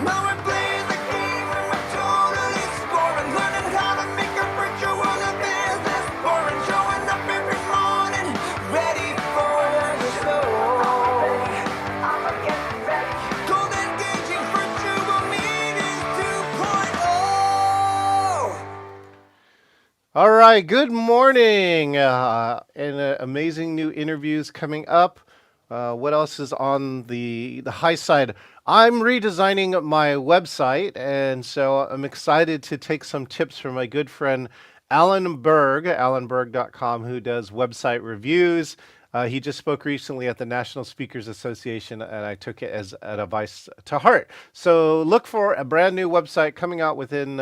Now we're playing the game and we're totally scoring. Learning how to make a virtual a business boring. Showing up every morning, ready for the show. I'ma get ready. Cold engaging virtual meetings 2.0. All right, good morning. And amazing new interviews coming up. What else is on the high side? I'm redesigning my website, and so I'm excited to take some tips from my good friend Alan Berg, alanberg.com, who does website reviews. He just spoke recently at the National Speakers Association, and I took it as an advice to heart. So look for a brand new website coming out within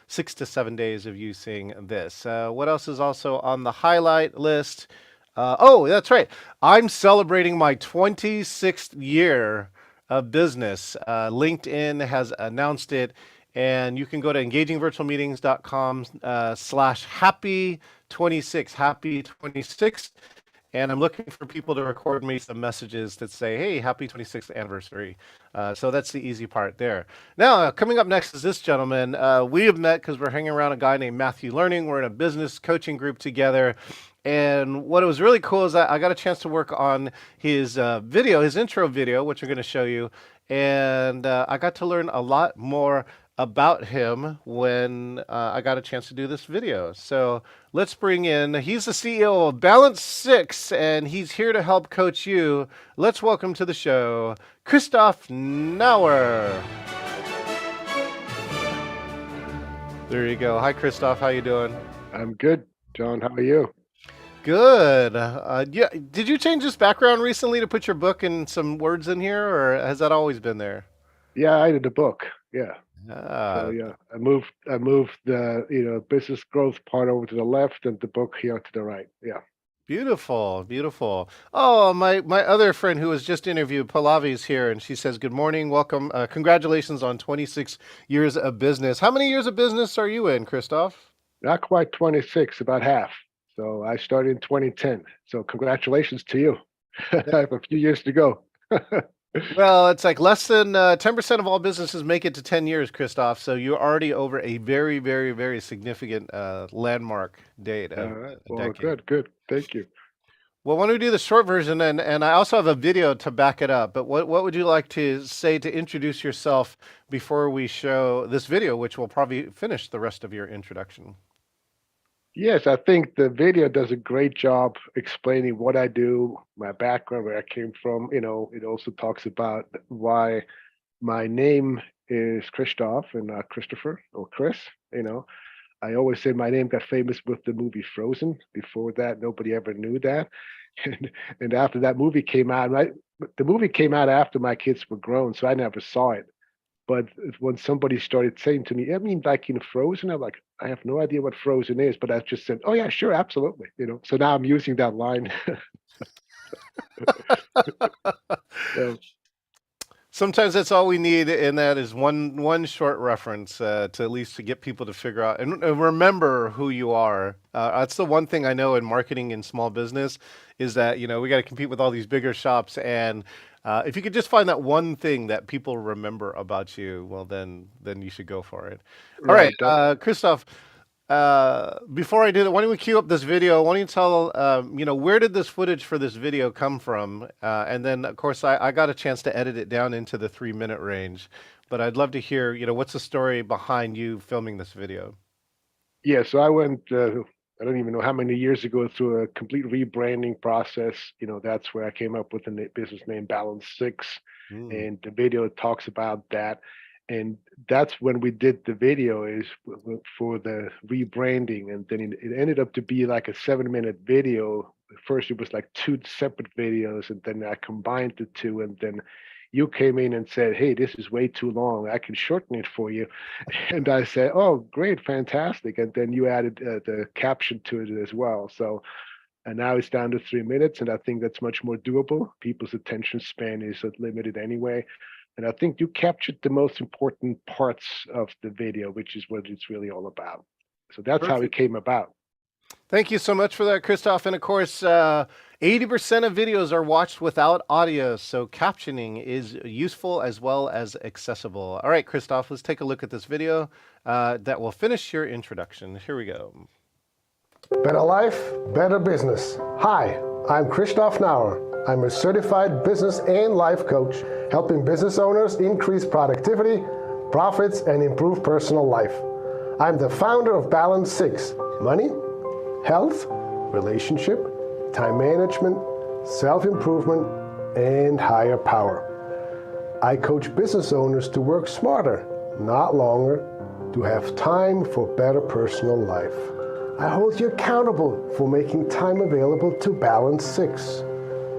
6 to 7 days of you seeing this. What else is also on the highlight list? Oh, that's right. I'm celebrating my 26th year of business. LinkedIn has announced it, and you can go to engagingvirtualmeetings.com slash happy 26, happy 26. And I'm looking for people to record me some messages that say, hey, happy 26th anniversary. So that's the easy part there. Now, coming up next is this gentleman. We have met because we're hanging around a guy named Matthew Learning. We're in a business coaching group together. And what was really cool is that I got a chance to work on his video, his intro video, which I'm going to show you. And I got to learn a lot more about him when I got a chance to do this video. So let's bring in, he's the CEO of Balance 6, and he's here to help coach you. Let's welcome to the show, Christoph Nauer. There you go. Hi, Christoph. How you doing? I'm good, John. How are you? Good. Yeah. Did you change this background recently to put your book and some words in here, or has that always been there? Yeah, I did a book. Yeah. So Ah, yeah, I moved the business growth part over to the left and the book here to the right. Yeah. beautiful, beautiful. Oh, my other friend who was just interviewed, Pallavi, is here, and she says, "Good morning, welcome, congratulations on 26 years of business." How many years of business are you in, Christoph? Not quite 26, about half. So I started in 2010. So congratulations to you. I have a few years to go. Well, it's like less than 10% of all businesses make it to 10 years, Christoph. So you're already over a very, very, very significant landmark date, All a, right. a Well, decade. good, good. Thank you. Well, why don't we do the short version, and I also have a video to back it up. But what would you like to say to introduce yourself before we show this video, which will probably finish the rest of your introduction? Yes, I think the video does a great job explaining what I do, my background, where I came from. It also talks about why my name is Christoph and not Christopher or Chris. You know, I always say my name got famous with the movie Frozen. Before that, nobody ever knew that. And and after that movie came out, right? The movie came out after my kids were grown, so I never saw it. But when somebody started saying to me, I mean, like in Frozen, I'm like, I have no idea what Frozen is, but I just said, oh yeah, sure, absolutely. So now I'm using that line. So Sometimes that's all we need, and that is one short reference to at least to get people to figure out and remember who you are. That's the one thing I know in marketing in small business is that we got to compete with all these bigger shops, and if you could just find that one thing that people remember about you, well, then you should go for it. All right, right, that, Christoph. Before I do that, why don't we cue up this video? Why don't you tell, where did this footage for this video come from? And then, of course, I got a chance to edit it down into the 3 minute range. But I'd love to hear, what's the story behind you filming this video? yeah. So I went. I don't even know how many years ago through a complete rebranding process. That's where I came up with the business name Balance Six, Mm, and the video talks about that. And that's when we did the video is for the rebranding, and then it ended up to be like a 7 minute video. First, it was like two separate videos, and then I combined the two, and then you came in and said, "Hey, this is way too long. I can shorten it for you." And I said, "Oh, great, fantastic!" And then you added the caption to it as well. So and now it's down to 3 minutes, and I think that's much more doable. People's attention span is limited anyway. And I think you captured the most important parts of the video, which is what it's really all about. So that's how it perfect. came about. Thank you so much for that, Christoph. And of course, 80% of videos are watched without audio, so captioning is useful as well as accessible. All right, Christoph, let's take a look at this video that will finish your introduction. Here we go. Better life, better business. Hi, I'm Christoph Nauer. I'm a certified business and life coach, helping business owners increase productivity, profits, and improve personal life. I'm the founder of Balance 6, Money, Health, Relationship, Time Management, Self-Improvement, and Higher Power. I coach business owners to work smarter, not longer, to have time for better personal life. I hold you accountable for making time available to Balance 6,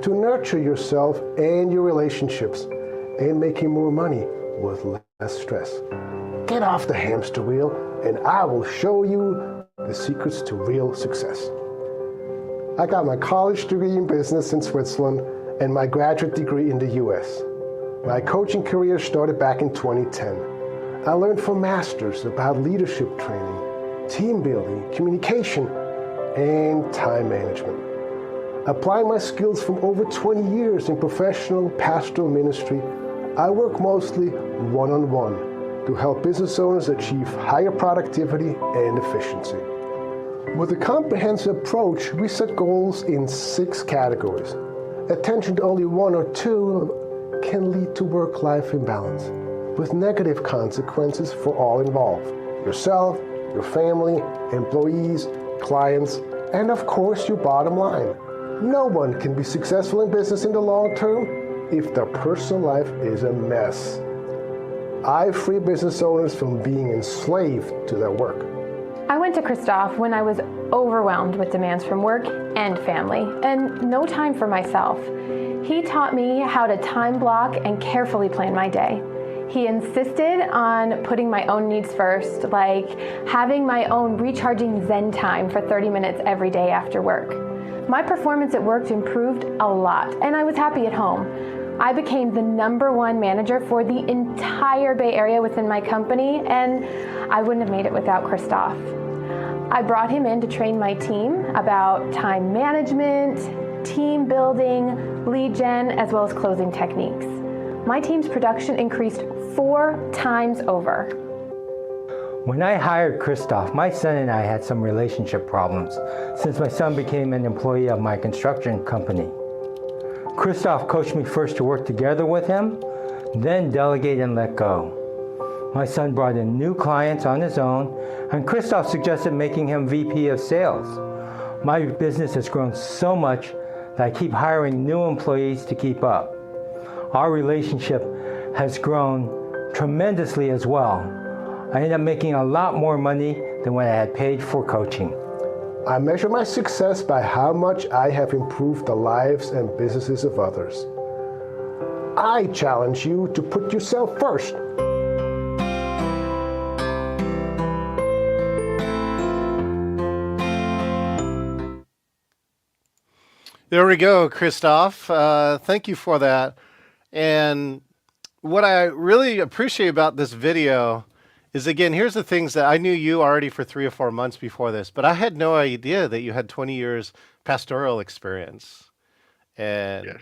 to nurture yourself and your relationships, and making more money with less stress. Get off the hamster wheel, and I will show you the secrets to real success. I got my college degree in business in Switzerland and my graduate degree in the US. My coaching career started back in 2010. I learned from masters about leadership training, team building, communication, and time management. Applying my skills from over 20 years in professional pastoral ministry, I work mostly one-on-one to help business owners achieve higher productivity and efficiency. With a comprehensive approach, we set goals in 6 categories. Attention to only 1 or 2 can lead to work-life imbalance, with negative consequences for all involved: yourself, your family, employees, clients, and of course your bottom line. No one can be successful in business in the long term if their personal life is a mess. I free business owners from being enslaved to their work. I went to Christoph when I was overwhelmed with demands from work and family, and no time for myself. He taught me how to time block and carefully plan my day. He insisted on putting my own needs first, like having my own recharging Zen time for 30 minutes every day after work. My performance at work improved a lot, and I was happy at home. I became the #1 manager for the entire Bay Area within my company, and I wouldn't have made it without Christoph. I brought him in to train my team about time management, team building, lead gen, as well as closing techniques. My team's production increased 4 times over. When I hired Christoph, my son and I had some relationship problems since my son became an employee of my construction company. Christoph coached me first to work together with him, then delegate and let go. My son brought in new clients on his own, and Christoph suggested making him VP of sales. My business has grown so much that I keep hiring new employees to keep up. Our relationship has grown tremendously as well. I ended up making a lot more money than what I had paid for coaching. I measure my success by how much I have improved the lives and businesses of others. I challenge you to put yourself first. There we go, Christoph. Thank you for that. And what I really appreciate about this video is, again, here's the things that I knew you already for 3 or 4 months before this, but I had no idea that you had 20 years pastoral experience. And Yes.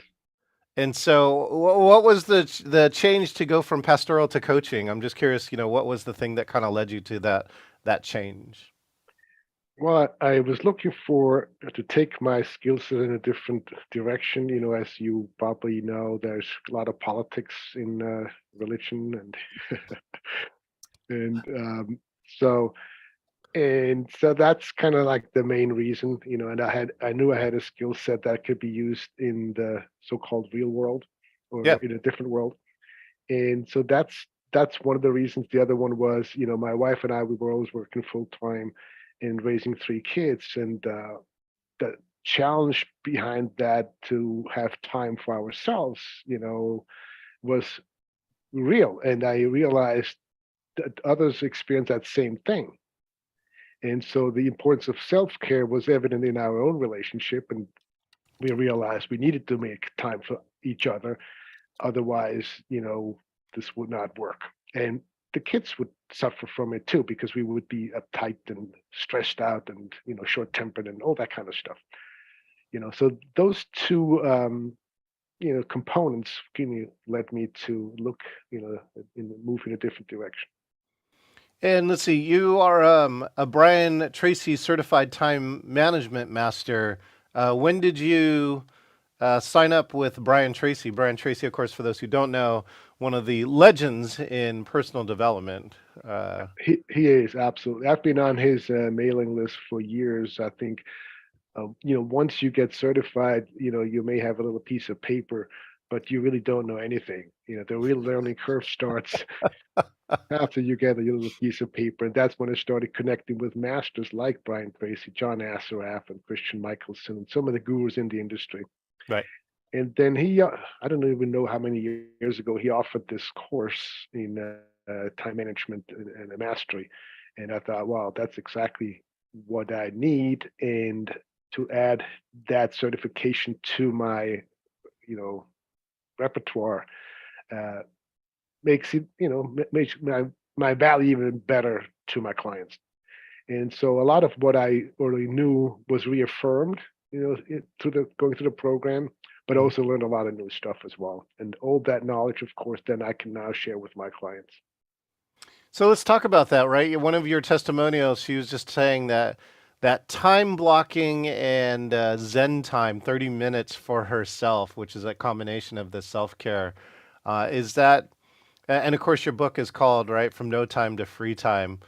and so what was the change to go from pastoral to coaching? I'm just curious, what was the thing that kind of led you to that change? Well, I was looking for to take my skill set in a different direction. As you probably know, there's a lot of politics in religion, and and so and so that's kind of like the main reason. And I knew I had a skill set that could be used in the so-called real world, or Yeah. in a different world. And so that's one of the reasons. The other one was, my wife and I, we were always working full time and raising 3 kids, and the challenge behind that to have time for ourselves, was real. And I realized that others experience that same thing. And so the importance of self-care was evident in our own relationship, and we realized we needed to make time for each other. Otherwise, this would not work. And the kids would suffer from it too, because we would be uptight and stressed out and, short-tempered and all that kind of stuff. So those two components led me to look, move in a different direction. And let's see, you are a Brian Tracy certified time management master. When did you sign up with Brian Tracy? Brian Tracy, of course, for those who don't know, one of the legends in personal development. He is, absolutely. I've been on his mailing list for years. I think, once you get certified, you may have a little piece of paper, but you really don't know anything. The real learning curve starts after you get a little piece of paper. And that's when I started connecting with masters like Brian Tracy, John Assaraf, and Christian Michelson, and some of the gurus in the industry. Right. And then he, I don't even know how many years ago, he offered this course in time management and mastery. And I thought, wow, that's exactly what I need. And to add that certification to my, repertoire, makes it, makes my value even better to my clients. And so a lot of what I already knew was reaffirmed, going through the program, but also learned a lot of new stuff as well. And all that knowledge, of course, then I can now share with my clients. So let's talk about that, right? One of your testimonials, she was just saying that time blocking and Zen time, 30 minutes for herself, which is a combination of the self-care, is that, and of course your book is called, right, From No Time to Free Time.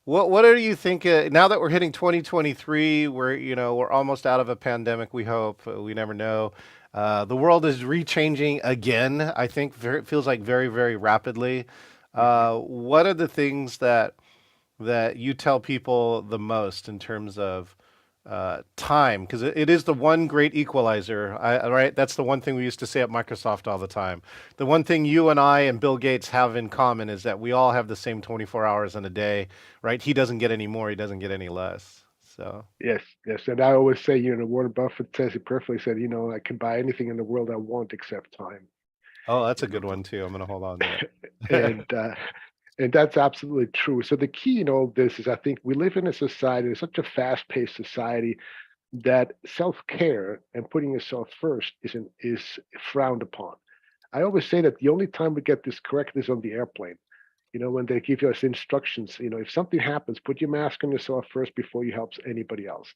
What do you think, now that we're hitting 2023, we're almost out of a pandemic, we hope, we never know. The world is rechanging again, I think, it feels like very, very rapidly. What are the things that you tell people the most in terms of time? Because it is the one great equalizer, right? That's the one thing we used to say at Microsoft all the time. The one thing you and I and Bill Gates have in common is that we all have the same 24 hours in a day, right? He doesn't get any more, he doesn't get any less. So Yes. And I always say, Warren Buffett says it perfectly. Said, I can buy anything in the world I want except time. oh, that's a good one too. I'm going to hold on to it. And that's absolutely true. So the key in all this is, I think we live in a society, such a fast-paced society, that self-care and putting yourself first is frowned upon. I always say that the only time we get this correct is on the airplane. When they give us instructions, if something happens, put your mask on yourself first before you help anybody else.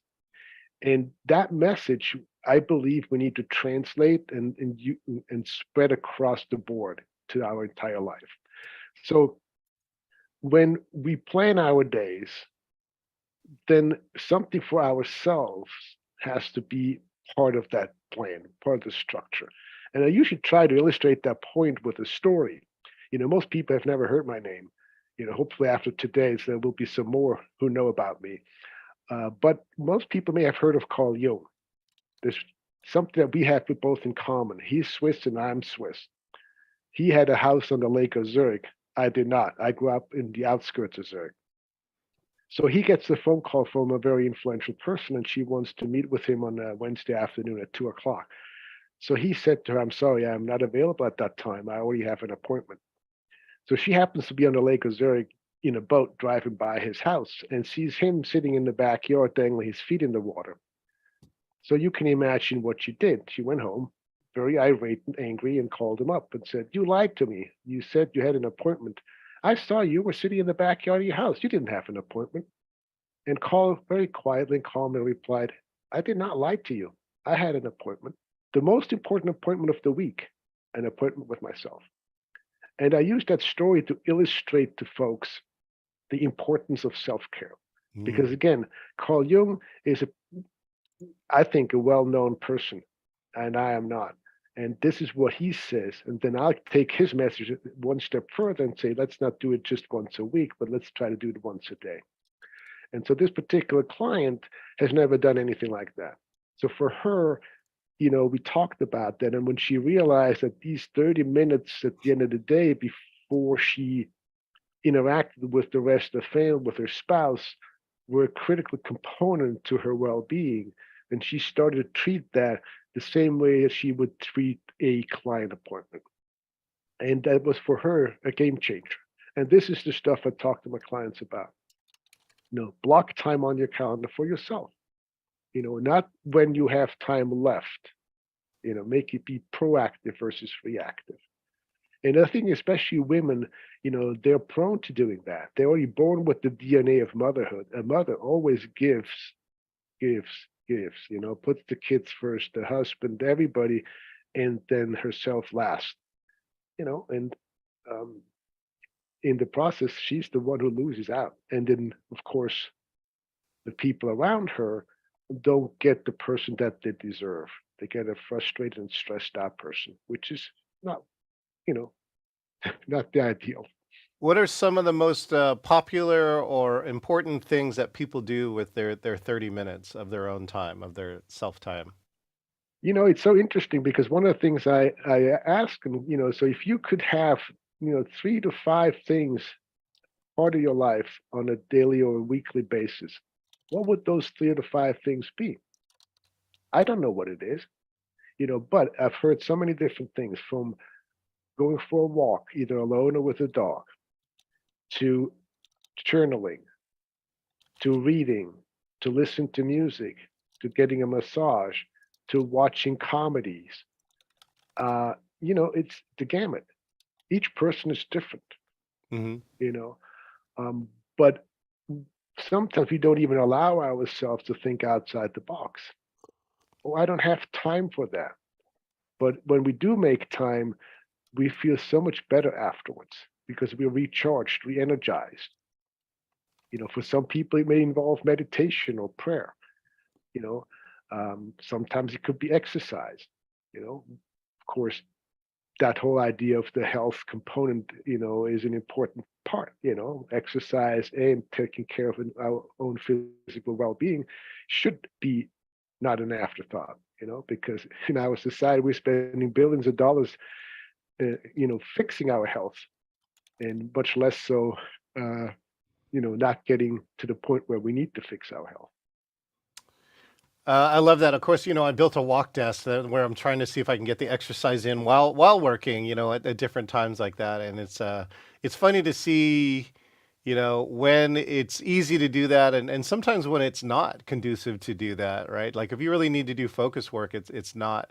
And that message, I believe we need to translate and spread across the board to our entire life. So when we plan our days, then something for ourselves has to be part of that plan, part of the structure. And I usually try to illustrate that point with a story. Most people have never heard my name. Hopefully after today, there will be some more who know about me. But most people may have heard of Carl Jung. There's something that we have both in common. He's Swiss and I'm Swiss. He had a house on the lake of Zurich. I did not. I grew up in the outskirts of Zurich. So he gets a phone call from a very influential person, and she wants to meet with him on a Wednesday afternoon at 2:00. So he said to her, I'm sorry, I'm not available at that time. I already have an appointment. So she happens to be on the lake of Zurich in a boat driving by his house and sees him sitting in the backyard dangling his feet in the water. So you can imagine what she did. She went home, very irate and angry, and called him up and said, you lied to me. You said you had an appointment. I saw you were sitting in the backyard of your house. You didn't have an appointment. And Carl very quietly and calmly replied, I did not lie to you. I had an appointment. The most important appointment of the week, an appointment with myself. And I use that story to illustrate to folks the importance of self-care. Because again, Carl Jung is, I think, a well-known person, and I am not. And this is what he says. And then I'll take his message one step further and say, let's not do it just once a week, but let's try to do it once a day. And so this particular client has never done anything like that. So for her, we talked about that. And when she realized that these 30 minutes at the end of the day before she interacted with the rest of the family, with her spouse, were a critical component to her well-being, then she started to treat that the same way as she would treat a client appointment. And that was for her a game changer. And this is the stuff I talk to my clients about. Block time on your calendar for yourself. Not when you have time left. Make it be proactive versus reactive. And I think especially women, they're prone to doing that. They're already born with the DNA of motherhood. A mother always gives, gives, gives, puts the kids first, the husband, everybody, and then herself last, and um, in the process, she's the one who loses out. And then, of course, the people around her don't get the person that they deserve. They get a frustrated and stressed out person, which is not, you know, not the ideal. What are some of the most popular or important things that people do with their 30 minutes of their own time, of their self time? It's so interesting because one of the things I ask them, so if you could have, 3 to 5 things part of your life on a daily or a weekly basis, what would those 3 to 5 things be? I don't know what it is, but I've heard so many different things from going for a walk, either alone or with a dog, to journaling, to reading, to listening to music, to getting a massage, to watching comedies. It's the gamut. Each person is different, Hmm. you know, but sometimes we don't even allow ourselves to think outside the box. Oh, I don't have time for that. But when we do make time, we feel so much better afterwards because we're recharged, re-energized. For some people, it may involve meditation or prayer. You know, Sometimes it could be exercise. Of course, that whole idea of the health component, is an important part. Exercise and taking care of our own physical well-being should be not an afterthought. Because in our society we're spending billions of dollars, fixing our health, and much less so, not getting to the point where we need to fix our health. I love that. Of course, I built a walk desk where I'm trying to see if I can get the exercise in while working, at different times like that. And it's funny to see, when it's easy to do that, and sometimes when it's not conducive to do that, right? Like if you really need to do focus work, it's not.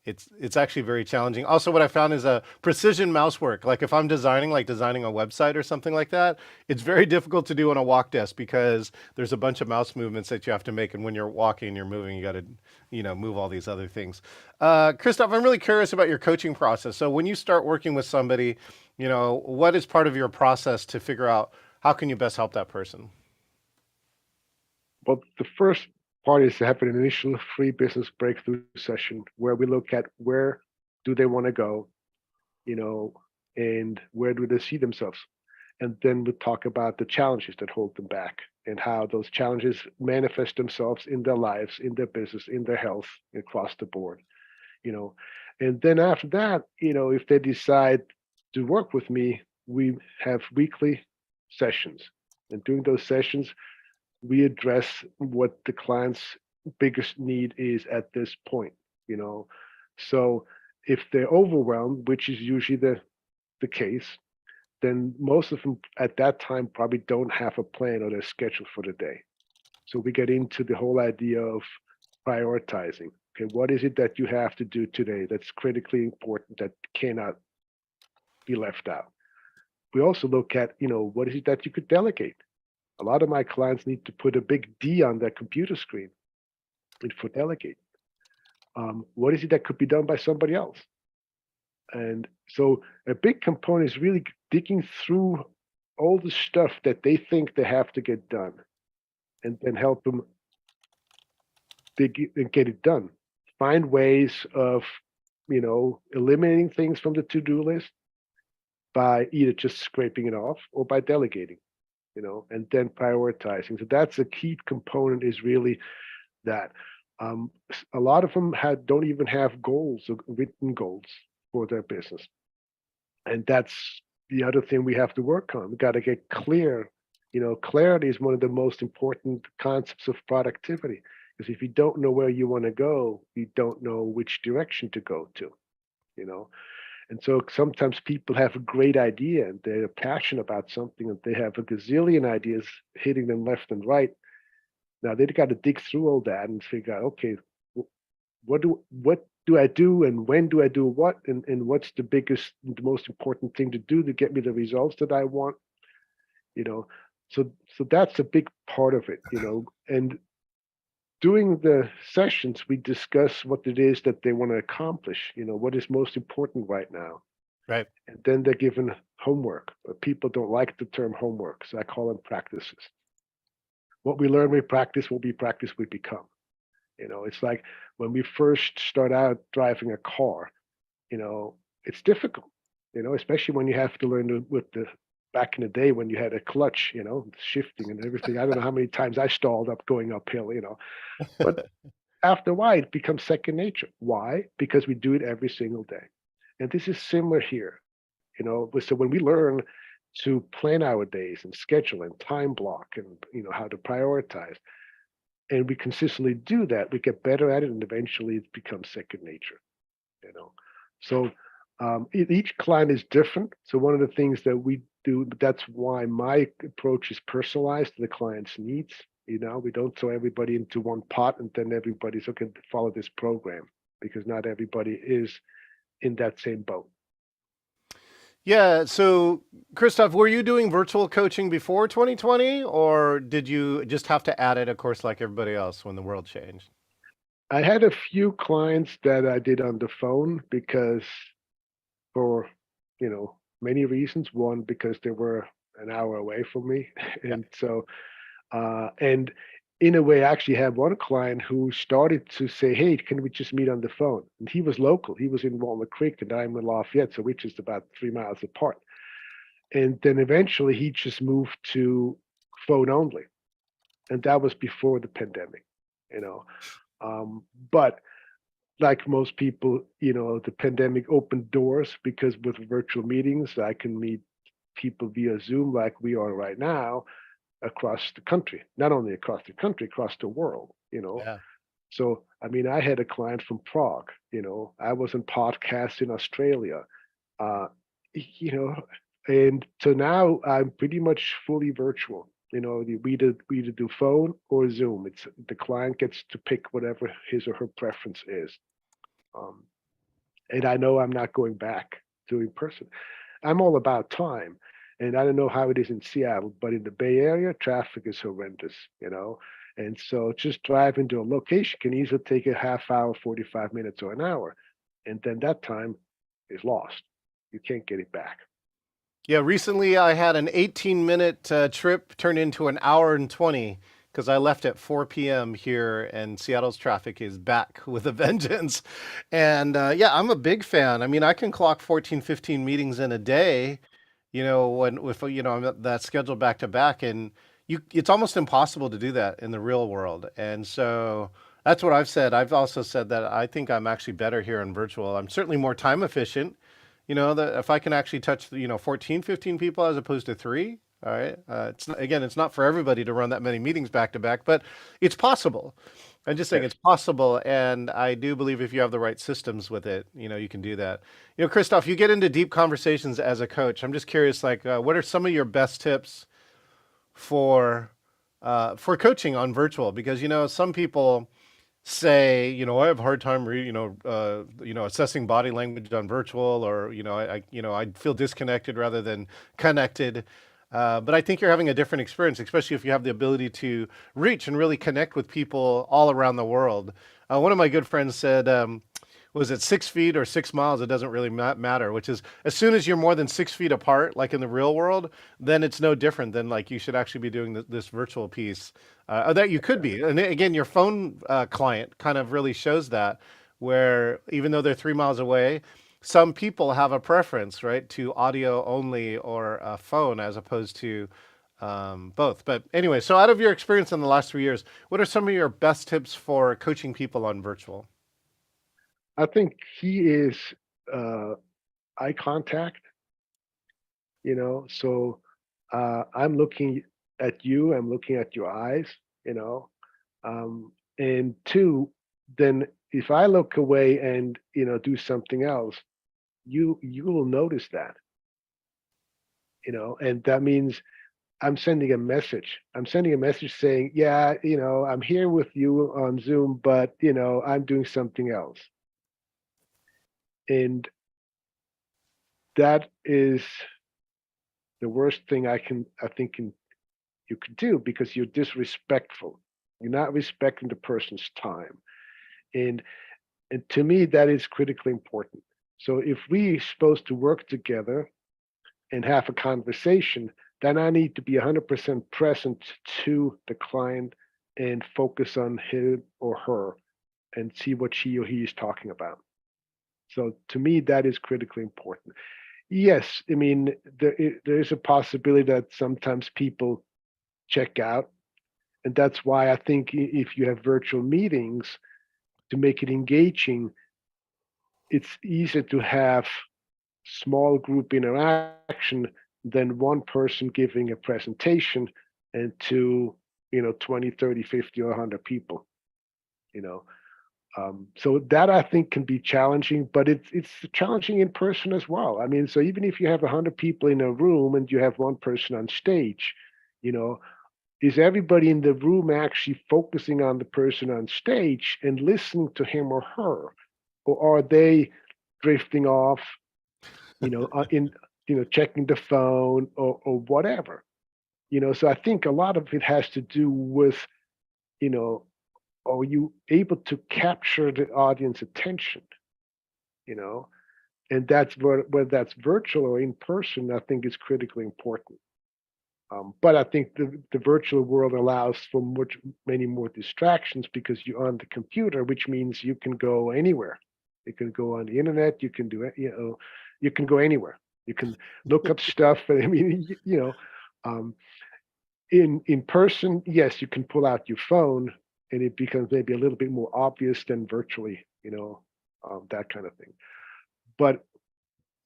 It's actually very challenging. Also, what I found is a precision mouse work. Like if I'm designing a website or something like that, it's very difficult to do on a walk desk because there's a bunch of mouse movements that you have to make, and when you're walking, you're moving, you got to, move all these other things. Christoph, I'm really curious about your coaching process. So when you start working with somebody, what is part of your process to figure out how can you best help that person? Well, the first part is to have an initial free business breakthrough session where we look at where do they want to go, and where do they see themselves. And then we talk about the challenges that hold them back and how those challenges manifest themselves in their lives, in their business, in their health, across the board. you know. And then after that, if they decide to work with me, we have weekly sessions. And during those sessions, we address what the client's biggest need is at this point. So if they're overwhelmed, which is usually the case, then most of them at that time probably don't have a plan or they're scheduled for the day. So we get into the whole idea of prioritizing. Okay, what is it that you have to do today that's critically important that cannot be left out? We also look at, what is it that you could delegate? A lot of my clients need to put a big D on their computer screen for delegate. What is it that could be done by somebody else? And so a big component is really digging through all the stuff that they think they have to get done and then help them dig and get it done. Find ways of, eliminating things from the to-do list by either just scraping it off or by delegating, and then prioritizing. So that's a key component is really that. A lot of them don't even have goals or written goals for their business. And that's the other thing we have to work on. We got to get clear. Clarity is one of the most important concepts of productivity. Because if you don't know where you want to go, you don't know which direction to go to. And so sometimes people have a great idea and they're passionate about something and they have a gazillion ideas hitting them left and right. Now they've got to dig through all that and figure out, okay, what do I do and when do I do what and what's the biggest, the most important thing to do to get me the results that I want, you know. So that's a big part of it, you know. And during the sessions, we discuss what it is that they want to accomplish, you know, what is most important right now. Right. And then they're given homework. But people don't like the term homework, so I call them practices. What we learn, we practice. What we practice, we become. You know, it's like when we first start out driving a car, you know, it's difficult, you know, especially when you have to learn with the back in the day when you had a clutch, you know, shifting and everything. I don't know how many times I stalled up going uphill, you know, but after a while, it becomes second nature. Why? Because we do it every single day. And this is similar here, you know. So when we learn to plan our days and schedule and time block and, you know, how to prioritize, and we consistently do that, we get better at it, and eventually it becomes second nature, you know. So each client is different. So one of the things that we do, that's why my approach is personalized to the client's needs. You know, we don't throw everybody into one pot and then everybody's okay to follow this program, because not everybody is in that same boat. Yeah. So, Christoph, were you doing virtual coaching before 2020, or did you just have to add it, of course, like everybody else when the world changed? I had a few clients that I did on the phone because for, you know, many reasons. One, because they were an hour away from me. Yeah. And so, and in a way, I actually had one client who started to say, hey, can we just meet on the phone? And he was local. He was in Walnut Creek and I'm in Lafayette, so we're just about 3 miles apart. And then eventually he just moved to phone only. And that was before the pandemic, you know. But like most people, you know, the pandemic opened doors because with virtual meetings, I can meet people via Zoom like we are right now across the country, not only across the country, across the world, you know. Yeah. So, I mean, I had a client from Prague, you know, I was in podcasts in Australia, uh, you know, and so now I'm pretty much fully virtual. You know, we either do phone or Zoom. It's the client gets to pick whatever his or her preference is. Um, and I know I'm not going back to in person. I'm all about time. And I don't know how it is in Seattle, but in the Bay Area, traffic is horrendous, you know. And so just driving to a location can easily take a half hour, 45 minutes, or an hour. And then that time is lost. You can't get it back. Yeah, recently I had an 18-minute trip turn into an hour and 20 because I left at 4 p.m. here, and Seattle's traffic is back with a vengeance. And yeah, I'm a big fan. I mean, I can clock 14, 15 meetings in a day, you know, when if you know I'm that scheduled back to back, and it's almost impossible to do that in the real world. And so that's what I've said. I've also said that I think I'm actually better here in virtual. I'm certainly more time efficient, you know, that if I can actually touch, you know, 14, 15 people as opposed to three. All right. Again, it's not for everybody to run that many meetings back to back, but it's possible. I'm just saying Yes. it's possible. And I do believe if you have the right systems with it, you know, you can do that. You know, Christoph, you get into deep conversations as a coach. I'm just curious, like, what are some of your best tips for coaching on virtual? Because, you know, some people say, you know, I have a hard time assessing body language on virtual, or, you know, I feel disconnected rather than connected. But I think you're having a different experience, especially if you have the ability to reach and really connect with people all around the world. One of my good friends said, was it 6 feet or 6 miles? It doesn't really matter, which is as soon as you're more than 6 feet apart, like in the real world, then it's no different than like you should actually be doing this virtual piece, or that you could be. And again, your phone client kind of really shows that, where even though they're 3 miles away, some people have a preference, right, to audio only or a phone as opposed to both. But anyway, so out of your experience in the last 3 years, what are some of your best tips for coaching people on virtual? I think he is uh, eye contact, you know. So I'm looking at you, I'm looking at your eyes, you know. And two, then if I look away and, you know, do something else, you will notice that, and that means I'm sending a message. I'm sending a message saying, yeah, I'm here with you on Zoom, but I'm doing something else. And that is the worst thing I think you could do, because you're disrespectful. You're not respecting the person's time. And to me, that is critically important. So if we're supposed to work together and have a conversation, then I need to be 100% present to the client and focus on him or her and see what she or he is talking about. So to me, that is critically important. Yes, I mean, there is a possibility that sometimes people check out. And that's why I think if you have virtual meetings, to make it engaging, it's easier to have small group interaction than one person giving a presentation and to 20, 30, 50, or 100 people. you know so that I think can be challenging, but it's challenging in person as well. I mean, so even if you have 100 people in a room and you have one person on stage, you know is everybody in the room actually focusing on the person on stage and listening to him or her, or are they drifting off, in checking the phone, or whatever? So I think a lot of it has to do with, you know are you able to capture the audience attention? you know and that's whether that's virtual or in person, I think is critically important. But I think the virtual world allows for many more distractions, because you're on the computer, which means you can go anywhere. You can go on the internet. You can do it. You can go anywhere. You can look up stuff. I mean, um, in person, yes, you can pull out your phone, and it becomes maybe a little bit more obvious than virtually. That kind of thing. But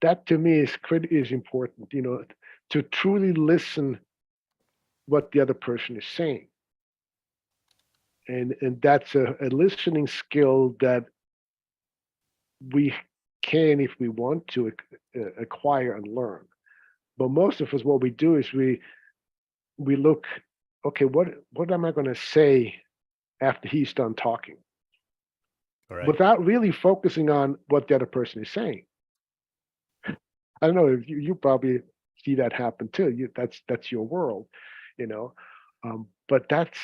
that to me is important. To truly listen what the other person is saying. And that's a listening skill that we can, if we want to, acquire and learn. But most of us, what we do is we look, okay, what am I going to say after he's done talking, Right. without really focusing on what the other person is saying. I don't know if you probably see that happen too. That's your world, you know. But that's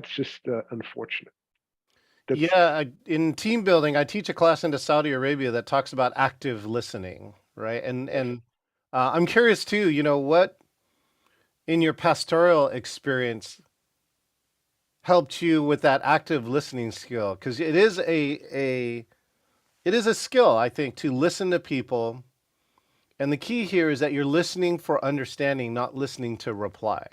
just unfortunate. That's Yeah, in team building, I teach a class into Saudi Arabia that talks about active listening, right? And I'm curious too, what in your pastoral experience helped you with that active listening skill? Because it is a skill, I think, to listen to people. And the key here is that you're listening for understanding, not listening to reply.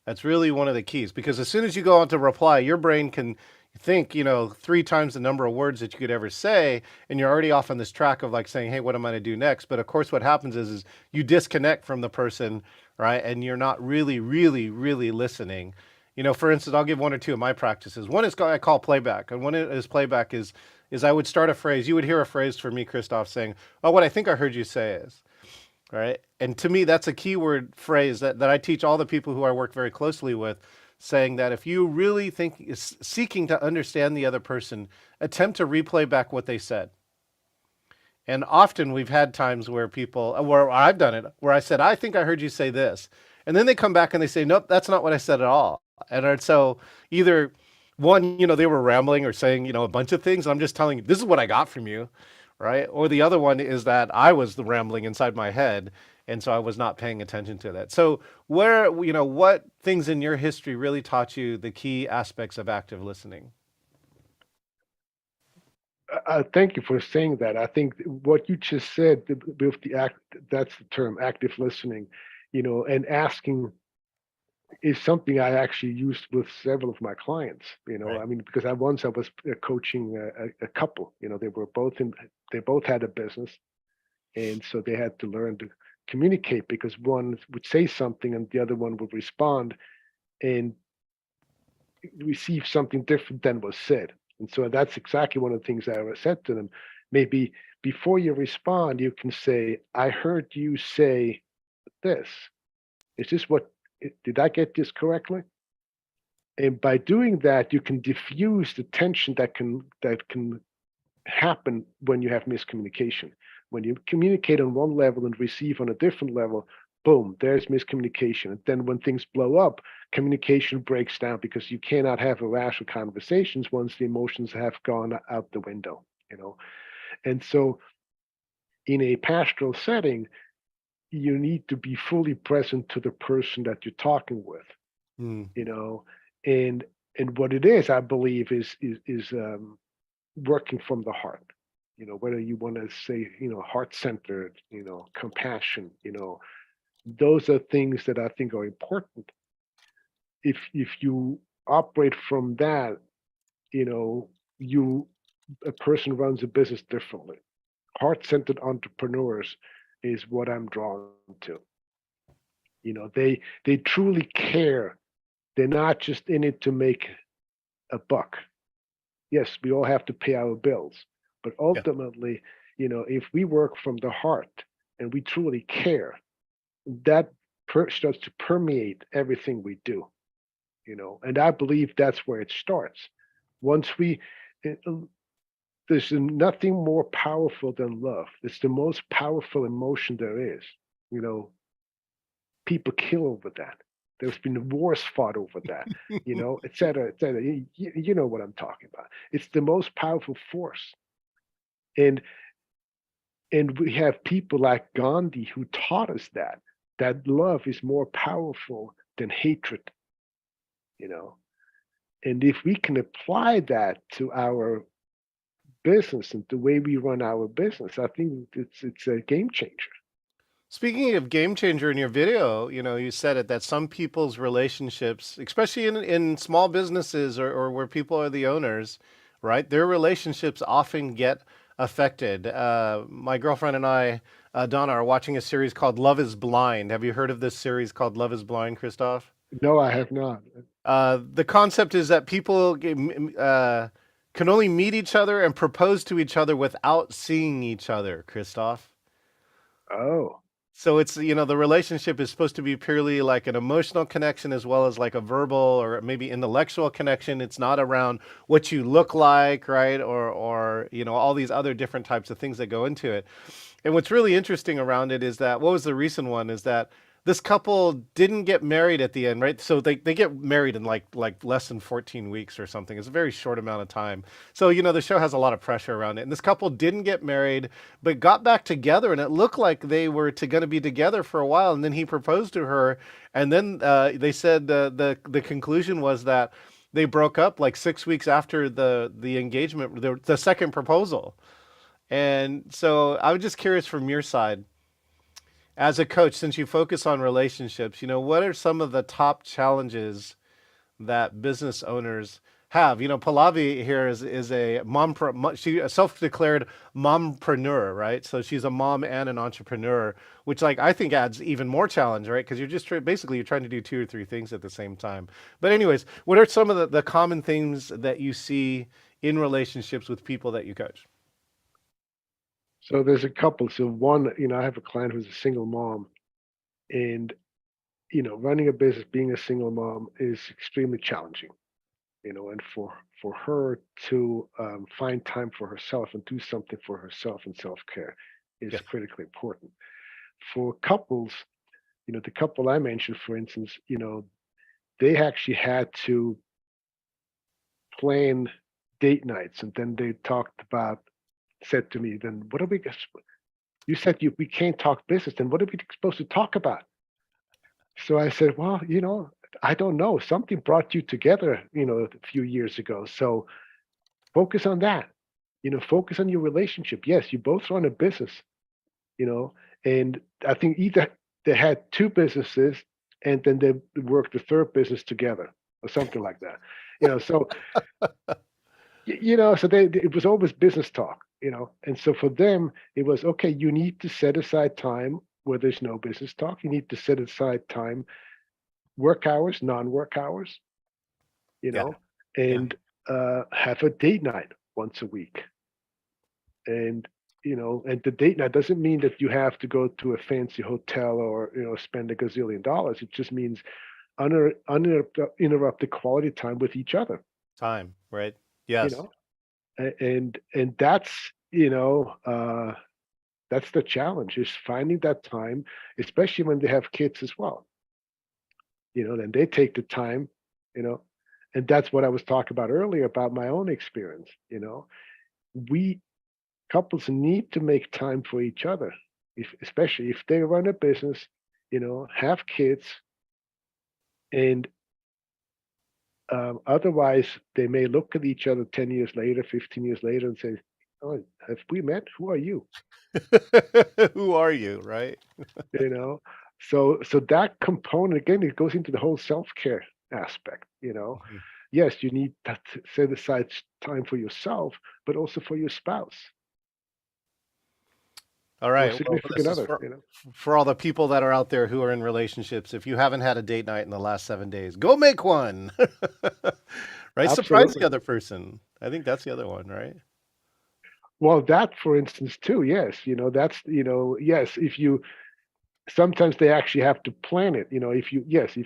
That's really one of the keys, because as soon as you go on to reply, your brain can think, 3 times the number of words that you could ever say, and you're already off on this track of like saying, hey, what am I going to do next? But of course, what happens is you disconnect from the person, right? And you're not really, really, really listening. For instance, I'll give one or two of my practices. One is I call playback, and one is playback is I would start a phrase. You would hear a phrase from me, Christoph, saying, "Oh, what I think I heard you say is." Right. And to me, that's a keyword phrase that I teach all the people who I work very closely with, saying that if you really think is seeking to understand the other person, attempt to replay back what they said. And often we've had times where where I've done it, where I said, I think I heard you say this. And then they come back and they say, nope, that's not what I said at all. And so either one, they were rambling or saying, a bunch of things. I'm just telling you, this is what I got from you. Right. Or the other one is that I was the rambling inside my head. And so I was not paying attention to that. So what things in your history really taught you the key aspects of active listening? Thank you for saying that. I think what you just said with that's the term, active listening, and asking is something I actually used with several of my clients. Right. I mean, because I was coaching a couple. They both had a business, and so they had to learn to communicate, because one would say something and the other one would respond and receive something different than was said. And so that's exactly one of the things I said to them. maybe before you respond, you can say, I heard you say this. Is this what, did I get this correctly? And by doing that, you can diffuse the tension that can happen when you have miscommunication. When you communicate on one level and receive on a different level, boom, there's miscommunication. And then when things blow up, communication breaks down because you cannot have rational conversations once the emotions have gone out the window, you know. And so in a pastoral setting, you need to be fully present to the person that you're talking with, Mm. you know. And what it is, I believe, is working from the heart. You know, whether you want to say, you know, heart-centered, you know, compassion, you know, those are things that I think are important. If you operate from that, you know, you a person runs a business differently. Heart-centered entrepreneurs is what I'm drawn to. You know, they truly care. They're not just in it to make a buck. Yes, we all have to pay our bills, but Yeah. ultimately, you know, if we work from the heart and we truly care, that starts to permeate everything we do, you know. And I believe that's where it starts. Once we, it, there's nothing more powerful than love. It's the most powerful emotion there is. You know, people kill over that. There's been wars fought over that, you know, et cetera, et cetera. You know what I'm talking about. It's the most powerful force. And and we have people like Gandhi who taught us that love is more powerful than hatred, you know. And if we can apply that to our business and the way we run our business, I think it's a game changer. Speaking of game changer, in your video, you know, you said it that some people's relationships, especially in small businesses or where people are the owners, right? Their relationships often get affected. My girlfriend and I, Donna, are watching a series called Love is Blind. Have you heard of this series called Love is Blind, Christoph? No, I have not. The concept is that people can only meet each other and propose to each other without seeing each other, Christoph. Oh, So it's, you know, the relationship is supposed to be purely like an emotional connection as well as like a verbal or maybe intellectual connection. It's not around what you look like, right? Or, you know, all these other different types of things that go into it. And what's really interesting around it is that what was the recent one is that this couple didn't get married at the end, right? So they get married in like less than 14 weeks or something. It's a very short amount of time. So, you know, the show has a lot of pressure around it. And this couple didn't get married, but got back together, and it looked like they were going to be together for a while. And then he proposed to her, and then they said the conclusion was that they broke up like 6 weeks after the engagement, the second proposal. And so I was just curious from your side, as a coach, since you focus on relationships, you know, what are some of the top challenges that business owners have? You know, Pallavi here is a she a self-declared mompreneur, right? So she's a mom and an entrepreneur, which like I think adds even more challenge, right? Because you're just basically you're trying to do two or three things at the same time. But anyways, what are some of the common things that you see in relationships with people that you coach? so there's a couple. So one, you know, I have a client who's a single mom, and you know, running a business, being a single mom is extremely challenging. You know, and for her to find time for herself and do something for herself and self-care is Yes. critically important. For couples, you know, the couple I mentioned, for instance, you know, they actually had to plan date nights, and then they talked about, said to me, then what are we? You said we can't talk business. Then what are we supposed to talk about? So I said, well, you know, I don't know. Something brought you together, you know, a few years ago. So focus on that. You know, focus on your relationship. Yes, you both run a business, you know, and I think either they had two businesses and then they worked the third business together or something like that. You know, so you know, so it was always business talk, you know. And so for them, it was okay, you need to set aside time where there's no business talk. You need to set aside time, work hours, non-work hours, you Yeah. know, Yeah. and have a date night once a week. And and the date night doesn't mean that you have to go to a fancy hotel or spend a gazillion dollars. It just means uninterrupted quality time with each other. Time, right? You Yes. know, and that's the challenge, is finding that time, especially when they have kids as well. Then they take the time, you know, and that's what I was talking about earlier about my own experience. We couples need to make time for each other, especially if they run a business, have kids, and otherwise they may look at each other 10 years later, 15 years later, and say, "Oh, have we met? Who are you?" Who are you, right? You know, so that component again, it goes into the whole self-care aspect. Mhm. Yes, you need to set aside time for yourself, but also for your spouse All or right. Well, significant this is other. for all the people that are out there who are in relationships. If you haven't had a date night in the last 7 days, go make one. Right? Surprise the Absolutely. other person. I think that's the other one, right? Well, that, for instance, too, yes, that's, yes, if you sometimes they actually have to plan it. If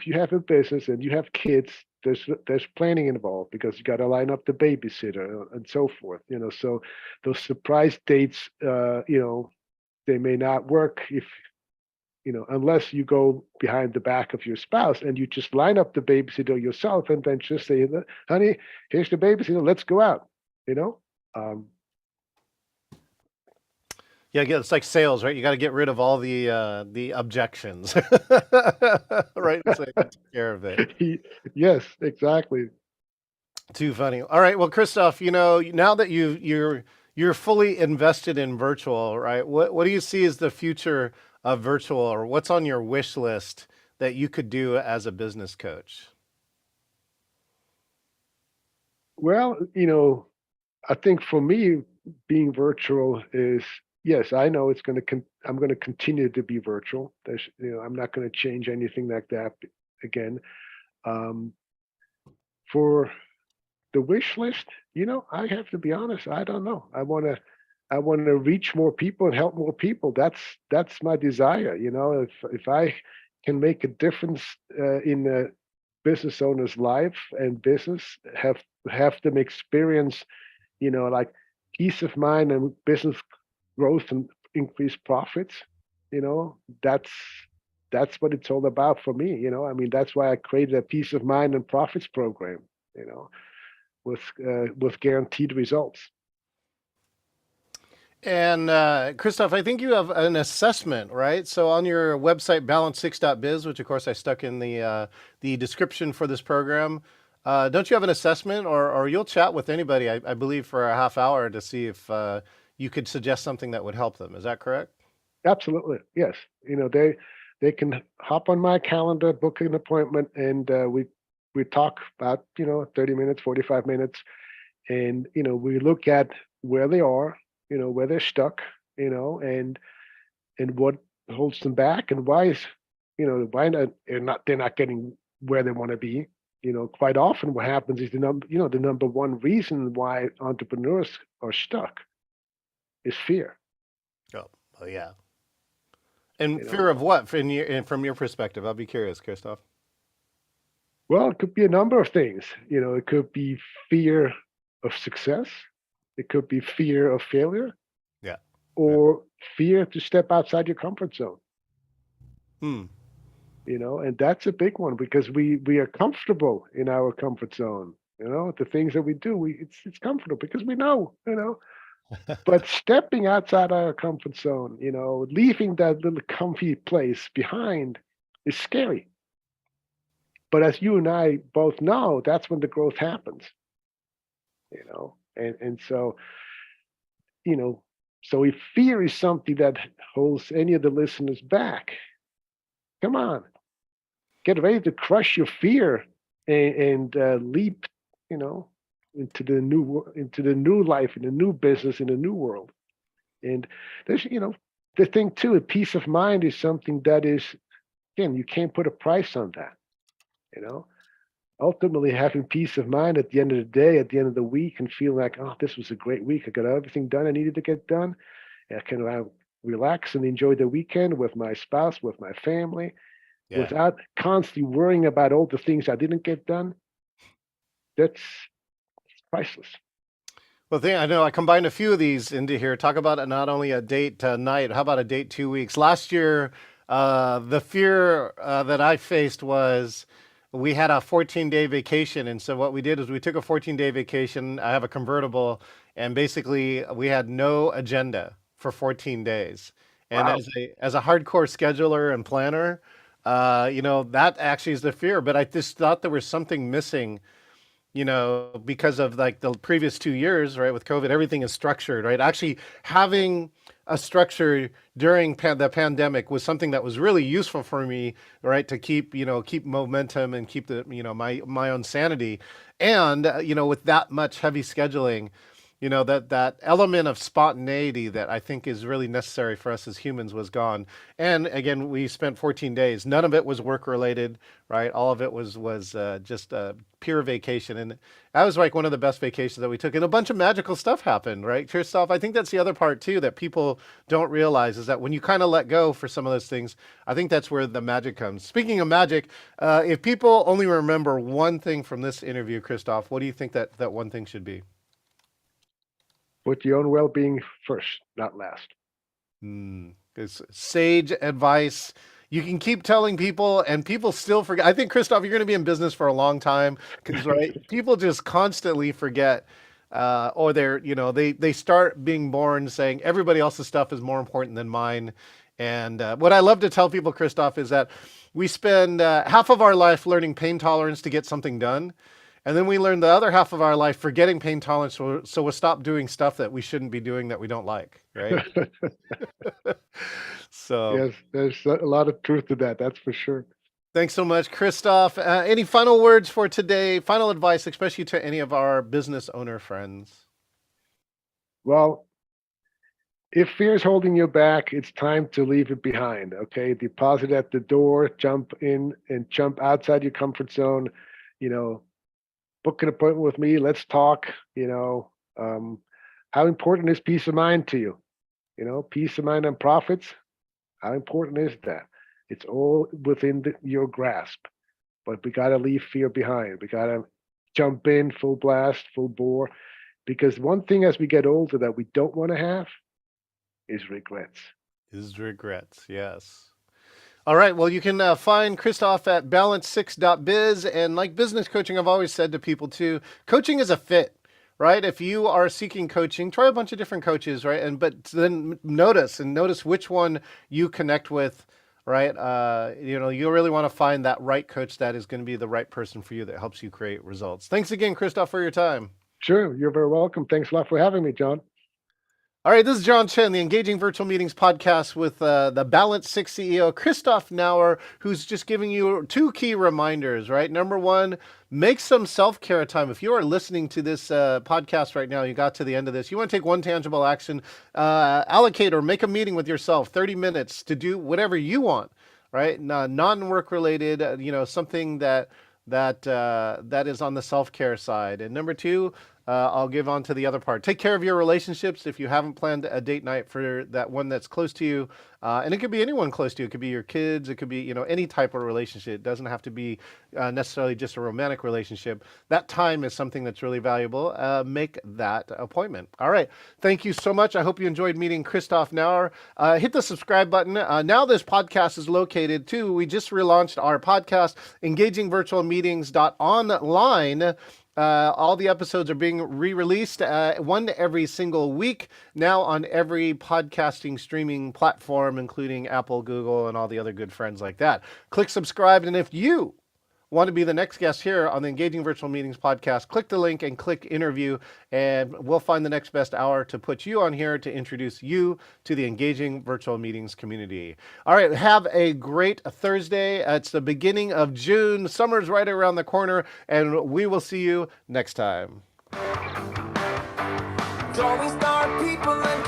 you have a business and you have kids, there's planning involved because you got to line up the babysitter and so forth. So those surprise dates, they may not work if unless you go behind the back of your spouse and you just line up the babysitter yourself and then just say, "Honey, here's the babysitter. Let's go out." You know. Um, Yeah, it's like sales, right? You got to get rid of all the objections, right? So you can take care of it. yes, exactly. Too funny. All right, well, Christoph, now that you're fully invested in virtual, right? What do you see as the future of virtual, or what's on your wish list that you could do as a business coach? Well, I think for me, being virtual is, yes, I know it's going to. I'm going to continue to be virtual. I'm not going to change anything like that again. Um, for the wish list, I have to be honest. I don't know. I want to reach more people and help more people. That's my desire. If I can make a difference in a business owner's life and business, have them experience, like peace of mind and business growth and increased profits, you know, that's that's what it's all about for me. I mean, that's why I created a peace of mind and profits program, you know, with guaranteed results. And Christoph, I think you have an assessment, right? So on your website, balance6.biz, which of course I stuck in the description for this program, don't you have an assessment, or you'll chat with anybody, I believe, for a half hour to see if you could suggest something that would help them. Is that correct? Absolutely, yes. They can hop on my calendar, book an appointment, and we talk about 30 minutes, 45 minutes, and we look at where they are, where they're stuck, and what holds them back, and why they're not getting where they want to be. Quite often what happens is the number one reason why entrepreneurs are stuck is fear. Oh yeah. And You know, fear of what, from your perspective? I'll be curious, Christoph. well, it could be a number of things. It could be fear of success. It could be fear of failure, Yeah. Yeah. or fear to step outside your comfort zone. Hmm. And that's a big one because we are comfortable in our comfort zone. The things that we do, it's comfortable because we know. But stepping outside our comfort zone, leaving that little comfy place behind is scary. But as you and I both know, that's when the growth happens. And so, you know, so if fear is something that holds any of the listeners back, come on, get ready to crush your fear and leap, you know, into the new life, in the new business, in the new world. And there's, the thing too, a peace of mind is something that is, again, you can't put a price on that. You know, ultimately having peace of mind at the end of the day, at the end of the week, and feeling like, oh, this was a great week. I got everything done I needed to get done. And I can relax and enjoy the weekend with my spouse, with my family, Yeah. without constantly worrying about all the things I didn't get done. That's priceless. Well, I know I combined a few of these into here. Talk about not only a date night, how about a date 2 weeks? Last year, the fear that I faced was we had a 14-day vacation. And so what we did is we took a 14-day vacation. I have a convertible, and basically we had no agenda for 14 days. And Wow. as a hardcore scheduler and planner, that actually is the fear. But I just thought there was something missing, because of like the previous 2 years, right? With COVID, everything is structured, right? Actually, having a structure during the pandemic was something that was really useful for me, right? To keep momentum and keep my own sanity. And, with that much heavy scheduling, that element of spontaneity that I think is really necessary for us as humans was gone. And again, we spent 14 days. None of it was work related, right? All of it was just pure vacation, and that was like one of the best vacations that we took. And a bunch of magical stuff happened, right, Christoph? I think that's the other part too that people don't realize is that when you kind of let go for some of those things, I think that's where the magic comes. Speaking of magic, if people only remember one thing from this interview, Christoph, what do you think that one thing should be? Put your own well-being first, not last. It's sage advice. You can keep telling people, and people still forget. I think, Christoph, you're going to be in business for a long time because, right, people just constantly forget, or they start being born saying everybody else's stuff is more important than mine. And what I love to tell people, Christoph, is that we spend half of our life learning pain tolerance to get something done. And then we learn the other half of our life forgetting pain tolerance, so we'll stop doing stuff that we shouldn't be doing that we don't like, right? So Yes, there's a lot of truth to that. That's for sure. thanks so much, Christoph. Any final words for today? Final advice, especially to any of our business owner friends? Well, if fear is holding you back, it's time to leave it behind. Okay, deposit at the door, jump in and jump outside your comfort zone. You know, book an appointment with me. Let's talk. How important is peace of mind to you? Peace of mind and profits. How important is that? It's all within your grasp, but we got to leave fear behind. We got to jump in full blast, full bore, because one thing as we get older that we don't want to have is regrets. Yes. All right. Well, you can find Christoph at balance6.biz. And like business coaching, I've always said to people too, coaching is a fit, right? If you are seeking coaching, try a bunch of different coaches, right? But then notice which one you connect with, right? You really want to find that right coach that is going to be the right person for you that helps you create results. Thanks again, Christoph, for your time. Sure, you're very welcome. Thanks a lot for having me, John. All right, this is John Chen, the Engaging Virtual Meetings podcast with the Balance 6 CEO, Christoph Nauer, who's just giving you two key reminders, right? Number one, make some self-care time. If you are listening to this podcast right now, you got to the end of this, you want to take one tangible action, allocate or make a meeting with yourself, 30 minutes to do whatever you want, right? Non-work related, something that is on the self-care side. And number two, I'll give on to the other part. Take care of your relationships. If you haven't planned a date night for that one that's close to you, and it could be anyone close to you. It could be your kids. It could be, any type of relationship. It doesn't have to be necessarily just a romantic relationship. That time is something that's really valuable. Make that appointment. All right. Thank you so much. I hope you enjoyed meeting Christoph Nauer. Hit the subscribe button. Now this podcast is located too. We just relaunched our podcast, engagingvirtualmeetings.online. All the episodes are being re-released, one every single week, now on every podcasting streaming platform, including Apple, Google, and all the other good friends like that. Click subscribe, and if you want to be the next guest here on the Engaging Virtual Meetings podcast, click the link and click interview, and we'll find the next best hour to put you on here to introduce you to the Engaging Virtual Meetings community. All right, have a great Thursday. It's the beginning of June. Summer's right around the corner, and we will see you next time. Always start people and